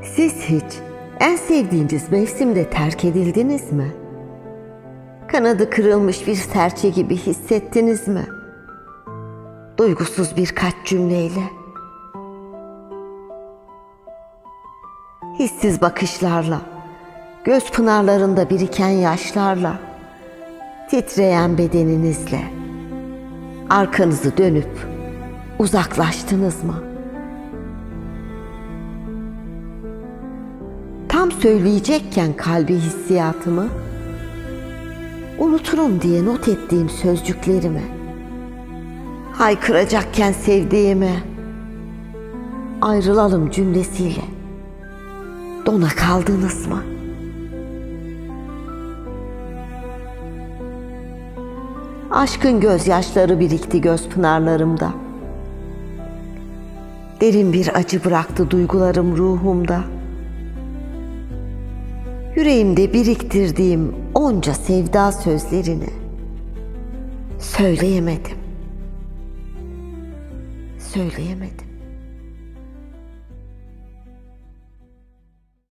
Siz hiç en sevdiğiniz mevsimde terk edildiniz mi? Kanadı kırılmış bir serçe gibi hissettiniz mi? Duygusuz birkaç cümleyle, hissiz bakışlarla, göz pınarlarında biriken yaşlarla, titreyen bedeninizle arkanızı dönüp uzaklaştınız mı? Tam söyleyecekken kalbi hissiyatımı, unuturum diye not ettiğim sözcüklerimi, haykıracakken sevdiğimi, ayrılalım cümlesiyle dona kaldınız mı? Aşkın gözyaşları birikti göz pınarlarımda. Derin bir acı bıraktı duygularım ruhumda. Yüreğimde biriktirdiğim onca sevda sözlerini söyleyemedim. Söyleyemedim.